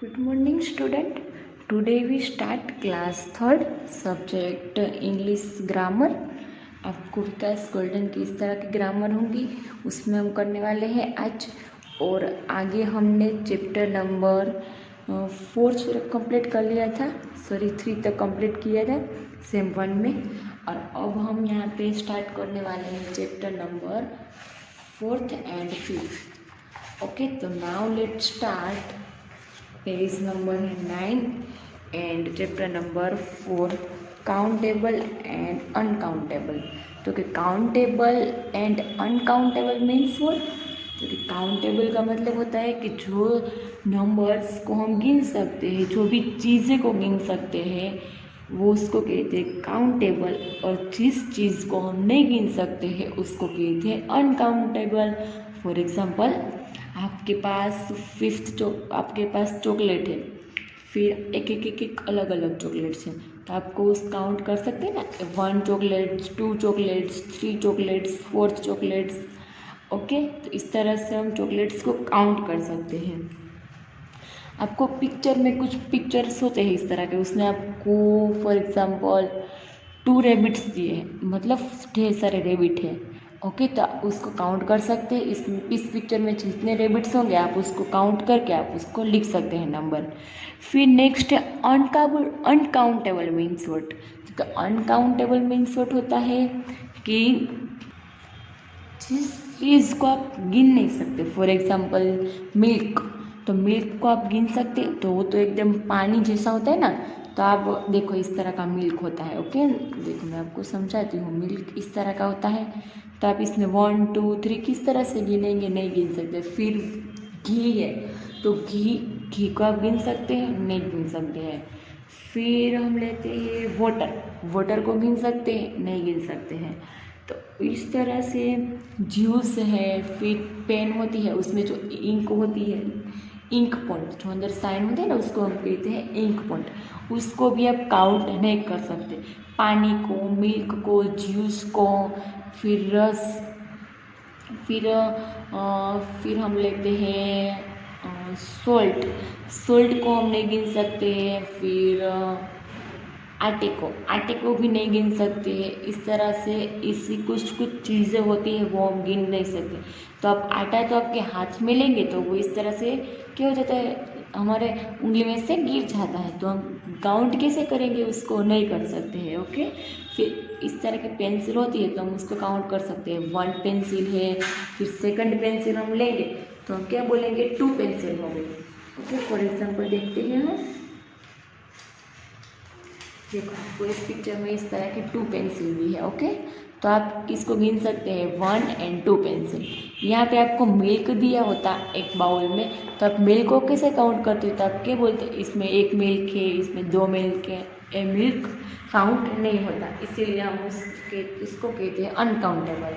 Good morning, student. Today we start class third subject English grammar. आपको विकास golden की इस तरह की ग्रामर होंगी उसमें हम करने वाले हैं आज। और आगे हमने चैप्टर नंबर 4 कंप्लीट कर लिया था, 3 तक कंप्लीट किया था सेम 1 में। और अब हम यहाँ पे स्टार्ट करने वाले हैं चैप्टर नंबर 4 एंड 5। ओके, तो now let start. Page number 9 and chapter number 4 countable and uncountable. तो कि countable and uncountable means what? तो कि काउंटेबल का मतलब होता है कि जो नंबर्स को हम गिन सकते हैं, जो भी चीज़ें को गिन सकते हैं वो उसको कहते हैं काउंटेबल, और जिस चीज़ को हम नहीं गिन सकते हैं उसको कहते हैं अनकाउंटेबल। फॉर एग्जाम्पल, आपके पास चॉकलेट है, फिर एक अलग अलग चॉकलेट्स हैं, तो आपको उस काउंट कर सकते हैं ना, 1 chocolates, 2 chocolates, 3 chocolates, 4th chocolates. Okay, तो इस तरह से हम चॉकलेट्स को काउंट कर सकते हैं। आपको पिक्चर में कुछ पिक्चर्स होते हैं इस तरह के, उसमें आपको फॉर एग्जांपल 2 रैबिट्स दिए हैं, मतलब ढेर सारे रैबिट हैं। ओके, तो आप उसको काउंट कर सकते हैं। इस पिक्चर में जितने रैबिट्स होंगे आप उसको काउंट करके आप उसको लिख सकते हैं नंबर। फिर नेक्स्ट है अनकाउंटेबल मीन्स व्हाट? तो अनकाउंटेबल मीन्स व्हाट होता है कि जिस चीज़ को आप गिन नहीं सकते। फॉर एग्जांपल मिल्क, तो मिल्क को आप गिन सकते हैं, तो वो तो एकदम पानी जैसा होता है ना, तो आप देखो इस तरह का मिल्क होता है। ओके, देखो मैं आपको समझाती हूँ। मिल्क इस तरह का होता है, तो आप इसमें 1 2 3 किस तरह से गिनेंगे, नहीं गिन सकते। फिर घी है, तो घी को आप गिन सकते हैं, नहीं गिन सकते हैं। फिर हम लेते हैं वाटर को गिन सकते हैं, नहीं गिन सकते हैं। तो इस तरह से जूस है, फिर पेन होती है, उसमें जो इंक होती है, इंक पॉइंट जो अंदर साइन होते हैं ना, उसको हम कहते हैं इंक पॉइंट, उसको भी आप काउंट नहीं कर सकते। पानी को, मिल्क को, जूस को, फिर रस, फिर हम लेते हैं सोल्ट को हम नहीं गिन सकते हैं। फिर आटे को भी नहीं गिन सकते हैं। इस तरह से इसी कुछ चीज़ें होती हैं वो हम गिन नहीं सकते। तो आप आटा तो आपके हाथ में लेंगे तो वो इस तरह से क्या हो जाता है, हमारे उंगली में से गिर जाता है, तो हम काउंट कैसे करेंगे, उसको नहीं कर सकते हैं। ओके, फिर इस तरह की पेंसिल होती है तो हम उसको काउंट कर सकते हैं। 1 पेंसिल है, फिर सेकंड पेंसिल हम लेंगे तो हम क्या बोलेंगे, 2 पेंसिल हो गई। ओके, फॉर एग्जाम्पल देखते हैं हम। देखो आपको इस पिक्चर में इस तरह की 2 पेंसिल भी है। ओके, तो आप इसको गिन सकते हैं 1 एंड 2 पेंसिल। यहाँ पे आपको मिल्क दिया होता एक बाउल में, तो आप मिल्क को कैसे काउंट करते हो, तो आप क्या बोलते हैं, इसमें 1 मिल्क है, इसमें 2 मिल्क है। ए मिल्क काउंट नहीं होता, इसीलिए हम इसको कहते हैं अनकाउंटेबल।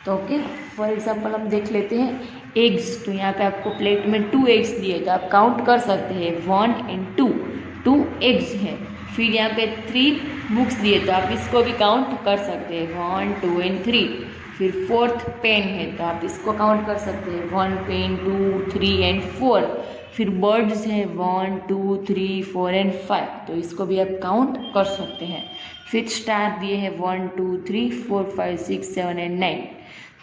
तो ओके, फॉर एग्जाम्पल हम देख लेते हैं एग्स। तो यहाँ पे आपको प्लेट में 2 एग्स दिए, तो आप काउंट कर सकते हैं 1 एंड 2 एग्स हैं। फिर यहाँ पे 3 बुक्स दिए, तो आप इसको भी काउंट कर सकते हैं 1 2 एंड 3। फिर 4th पेन है, तो आप इसको काउंट कर सकते हैं 1 पेन 2 3 एंड 4। फिर बर्ड्स हैं 1 2 3 4 एंड 5, तो इसको भी आप काउंट कर सकते हैं। फिर स्टार दिए हैं 1 2 3 4 5 6 7 एंड 9,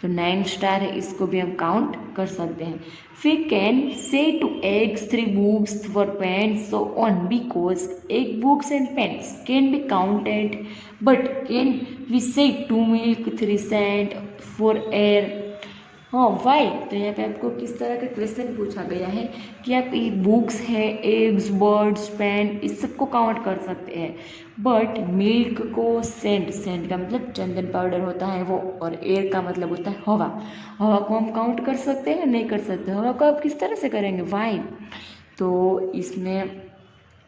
तो 9 स्टार है, इसको भी हम काउंट कर सकते हैं। फिर can say two eggs 3 books for pens so on, because egg books and pens can be counted, but can we say 2 milk 3 sand 4 air. हाँ, वाई? तो यहाँ पे आपको किस तरह का क्वेश्चन पूछा गया है कि आप ये बुक्स है, एग्स, बर्ड्स, पेन, इस सबको काउंट कर सकते हैं, बट मिल्क को, सेंड का मतलब चंदन पाउडर होता है वो, और एयर का मतलब होता है हवा को हम काउंट कर सकते हैं, नहीं कर सकते। हवा को आप किस तरह से करेंगे, वाई? तो इसमें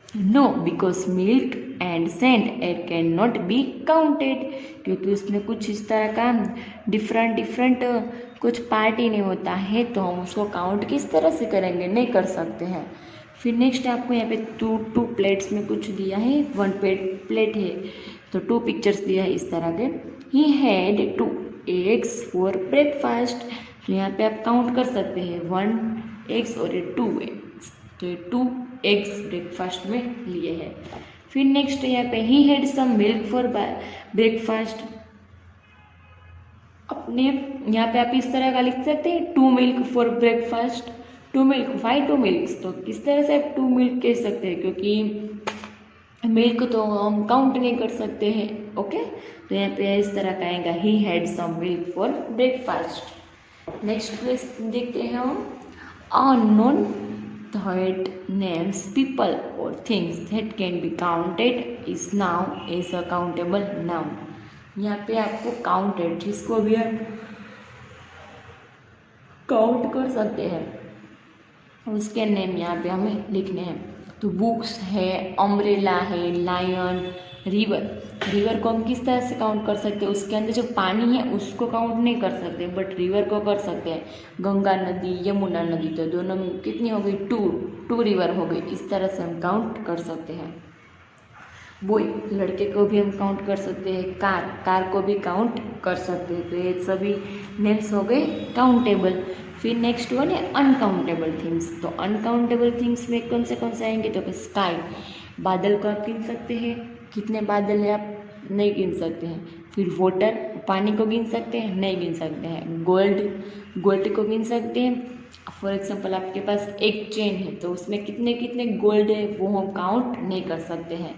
no, because milk and sand air can not be counted, क्योंकि उसमें कुछ इस तरह का डिफरेंट कुछ पार्ट ही नहीं होता है, तो हम उसको काउंट किस तरह से करेंगे, नहीं कर सकते हैं। फिर नेक्स्ट आपको यहाँ पे 2 प्लेट्स में कुछ दिया है, 1 प्लेट है, तो 2 पिक्चर्स दिया है इस तरह के। He had 2 eggs for breakfast, तो यहाँ पे आप काउंट कर सकते हैं 1 एग्स और 2 एग्स। तो ये 2 एग्स ब्रेकफास्ट में लिए हैं। फिर नेक्स्ट यहाँ पे he had some milk for breakfast. अपने यहाँ पे आप इस तरह का लिख सकते हैं 2 milk for breakfast, 2 milk, why 2 milk, तो किस तरह से आप 2 मिल्क कह सकते हैं, क्योंकि मिल्क तो हम काउंट नहीं कर सकते हैं। ओके, तो यहाँ पे इस तरह का आएगा he had some milk for breakfast. Next question देखते हैं हम, अननोन थर्ड नेम्स पीपल और things that can be counted is now as a countable noun. यहाँ पे आपको काउंटेड जिसको भी आप काउंट कर सकते हैं उसके नेम यहाँ पे हमें लिखने हैं। तो बुक्स है, अम्ब्रेला है, लायन, रिवर। रिवर को हम किस तरह से काउंट कर सकते हैं, उसके अंदर जो पानी है उसको काउंट नहीं कर सकते, बट रिवर को कर सकते हैं। गंगा नदी, यमुना नदी, तो दोनों में कितनी हो गई, 2 रिवर हो गई। इस तरह से हम काउंट कर सकते हैं। बॉय, लड़के को भी हम काउंट कर सकते हैं। कार को भी काउंट कर सकते हैं। तो ये सभी नेम्स हो गए काउंटेबल। फिर नेक्स्ट वन है अनकाउंटेबल थिंग्स। तो अनकाउंटेबल थिंग्स में कौन से आएंगे, तो स्काई, बादल को आप गिन सकते हैं, कितने बादल है आप नहीं गिन सकते हैं। फिर वाटर, पानी को गिन सकते हैं, नहीं गिन सकते हैं। गोल्ड को गिन सकते हैं। फॉर एग्जाम्पल आपके पास एक चेन है तो उसमें कितने कितने गोल्ड है वो हम काउंट नहीं कर सकते हैं।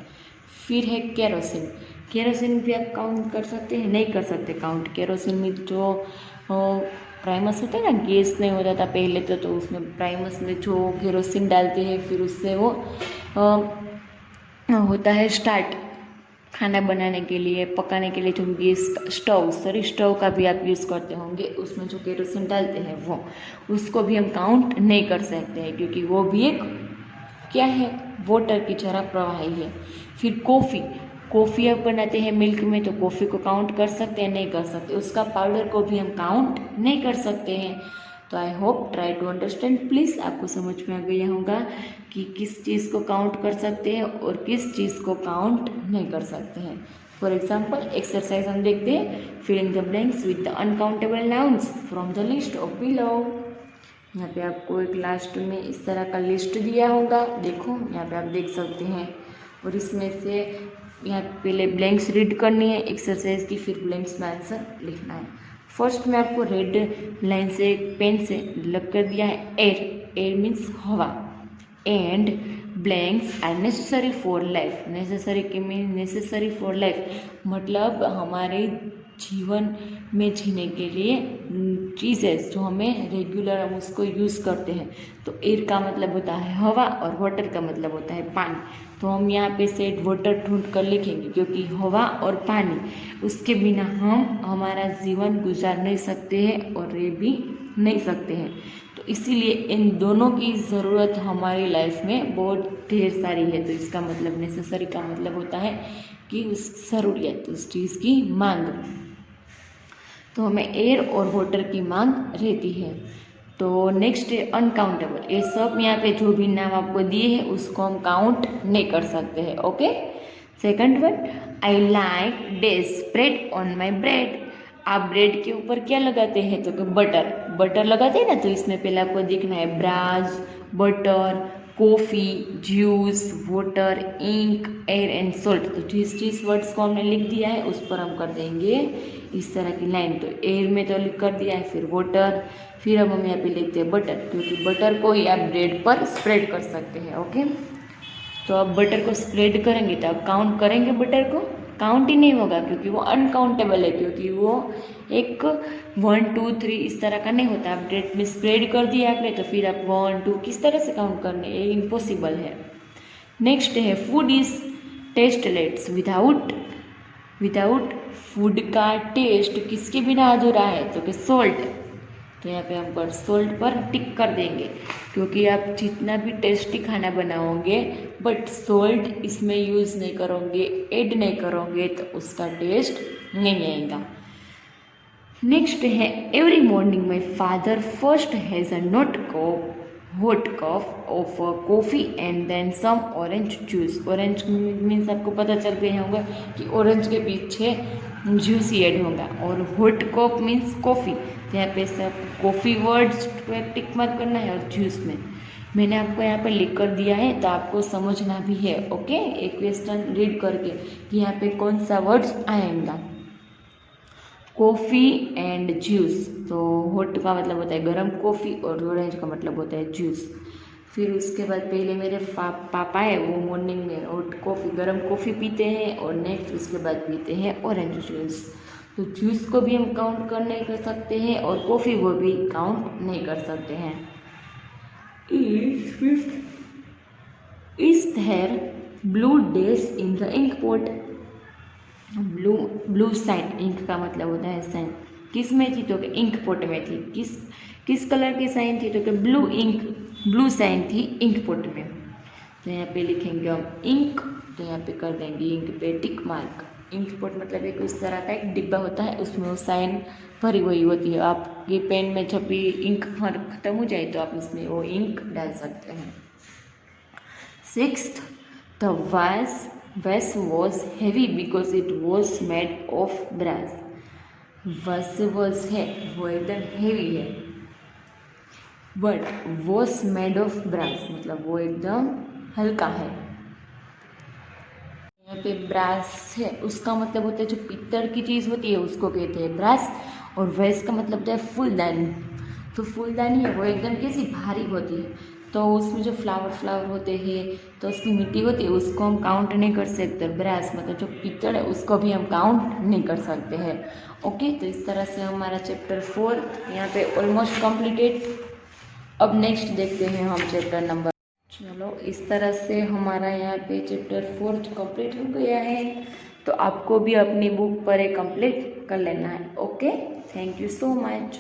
फिर है केरोसिन भी आप काउंट कर सकते हैं, नहीं कर सकते काउंट। केरोसिन में जो प्राइमस होता है ना, गैस नहीं होता था पहले तो उसमें प्राइमस में जो केरोसिन डालते हैं फिर उससे वो होता है स्टार्ट, खाना बनाने के लिए, पकाने के लिए जो गैस स्टोव का भी आप यूज़ करते होंगे, उसमें जो केरोसिन डालते हैं वो, उसको भी हम काउंट नहीं कर सकते हैं क्योंकि वो भी एक क्या है, वाटर की तरह प्रवाही है। फिर कॉफ़ी आप बनाते हैं मिल्क में तो कॉफ़ी को काउंट कर सकते हैं, नहीं कर सकते। उसका पाउडर को भी हम काउंट नहीं कर सकते हैं। तो I hope try to understand please, आपको समझ में आ गया होगा कि किस चीज़ को काउंट कर सकते हैं और किस चीज़ को काउंट नहीं कर सकते हैं। फॉर एग्जाम्पल एक्सरसाइज हम देखते हैं, fill in the blanks with the uncountable nouns from the list of below. यहाँ पे आपको एक लास्ट में इस तरह का लिस्ट दिया होगा, देखो यहाँ पे आप देख सकते हैं। और इसमें से यहाँ पहले ब्लैंक्स रीड करनी है एक्सरसाइज की, फिर ब्लैंक्स में आंसर लिखना है। फर्स्ट में आपको रेड लाइन से पेन से लग कर दिया है एयर मीन्स हवा, and blanks are necessary for life. Necessary के मीन नेसेसरी फॉर लाइफ मतलब हमारे जीवन में जीने के लिए चीज़ें जो हमें रेगुलर हम उसको यूज़ करते हैं। तो एयर का मतलब होता है हवा और वाटर का मतलब होता है पानी। तो हम यहाँ पे से वाटर ढूंढ कर लिखेंगे क्योंकि हवा और पानी उसके बिना हम हमारा जीवन गुजार नहीं सकते हैं और रह भी नहीं सकते हैं। तो इसीलिए इन दोनों की ज़रूरत हमारी लाइफ में बहुत ढेर सारी है। तो इसका मतलब नेसेसरी का मतलब होता है कि उस ज़रूरियत, उस चीज़ की मांग। तो हमें एयर और वाटर की मांग रहती है। तो नेक्स्ट है अनकाउंटेबल। ये सब यहाँ पे जो भी नाम आपको दिए हैं उसको हम काउंट नहीं कर सकते हैं। Okay, second one, I like days spread on my bread. आप ब्रेड के ऊपर क्या लगाते हैं, तो बटर लगाते हैं ना। तो इसमें पहले आपको देखना है brass, butter, coffee, juice, water, ink, air and salt. तो जिस वर्ड्स को हमने लिख दिया है उस पर हम कर देंगे इस तरह की लाइन। तो एयर में तो लिख कर दिया है, फिर वाटर, फिर अब हम यहाँ पे लिखते हैं बटर, क्योंकि बटर को ही आप ब्रेड पर स्प्रेड कर सकते हैं। ओके, तो अब बटर को स्प्रेड करेंगे तो आप काउंट करेंगे, बटर को काउंट ही नहीं होगा क्योंकि वो अनकाउंटेबल है, क्योंकि वो एक 1 2 3 इस तरह का नहीं होता। आप ब्रेड में स्प्रेड कर दिया आपने तो फिर आप 1 2 किस तरह से काउंट करने, ये इम्पॉसिबल है। नेक्स्ट है food is tasteless without food का टेस्ट किसके बिना अधूरा है, तो कि सॉल्ट। तो यहाँ पे हम पर सॉल्ट पर टिक कर देंगे क्योंकि आप जितना भी टेस्टी खाना बनाओगे बट सॉल्ट इसमें यूज़ नहीं करोगे, ऐड नहीं करोगे तो उसका टेस्ट नहीं आएगा। नेक्स्ट है every morning my father first has a hot cup of coffee and then some orange juice। Orange means आपको पता चल गया होगा कि ऑरेंज के पीछे जूस ही ऐड होगा। और हॉट कप मीन्स कॉफ़ी, तो यहाँ पे सब कॉफ़ी वर्ड्स टिक मार्क करना है और जूस में मैंने आपको यहाँ पे लिख कर दिया है, तो आपको समझना भी है। ओके, एक क्वेश्चन रीड करके कि यहाँ पे कौन सा वर्ड्स आएगा। कॉफ़ी एंड जूस, तो हॉट का मतलब होता है गर्म कॉफ़ी और ऑरेंज का मतलब होता है जूस। फिर उसके बाद पहले मेरे पापा है वो मॉर्निंग में हॉट कॉफ़ी गर्म कॉफ़ी पीते हैं और नेक्स्ट उसके बाद पीते हैं ऑरेंज जूस। तो जूस को भी हम काउंट कर नहीं कर सकते हैं और कॉफ़ी को भी काउंट नहीं कर सकते हैं। Is there blue days in the ink pot. Blue sign, ink का मतलब होता है साइन, किस में थी तो कि इंक पॉट में थी। किस कलर की साइन थी तो कि ब्लू साइन थी इंक पॉट में। तो यहाँ पे लिखेंगे हम इंक, तो यहाँ पे कर देंगे इंक पे टिक मार्क। इंक पॉट मतलब एक उस तरह का एक डिब्बा होता है, उसमें वो साइन भरी हुई होती है। आपके पेन में जब भी इंक खत्म हो जाए तो आप उसमें वो इंक डाल सकते हैं। 6th, the vase was heavy because it was made of brass। was है वो एकदम हेवी है, but was made of brass मतलब वो एकदम हल्का है। यहाँ पे ब्रास है, उसका मतलब होता है जो पित्तल की चीज़ होती है उसको कहते हैं ब्रास। और वैस का मतलब होता है फूलदानी। तो फूलदानी है वो एकदम कैसी भारी होती है, तो उसमें जो फ्लावर होते हैं तो उसकी मिट्टी होती है उसको हम काउंट नहीं कर सकते। ब्रास मतलब जो पित्तल है उसको भी हम काउंट नहीं कर सकते हैं। ओके, तो इस तरह से हमारा चैप्टर 4 यहाँ पे ऑलमोस्ट कंप्लीटेड। अब नेक्स्ट देखते हैं हम चैप्टर नंबर। चलो, इस तरह से हमारा यहाँ पे चैप्टर 4 कंप्लीट हो गया है। तो आपको भी अपनी बुक पर कंप्लीट कर लेना है। Okay, thank you so much.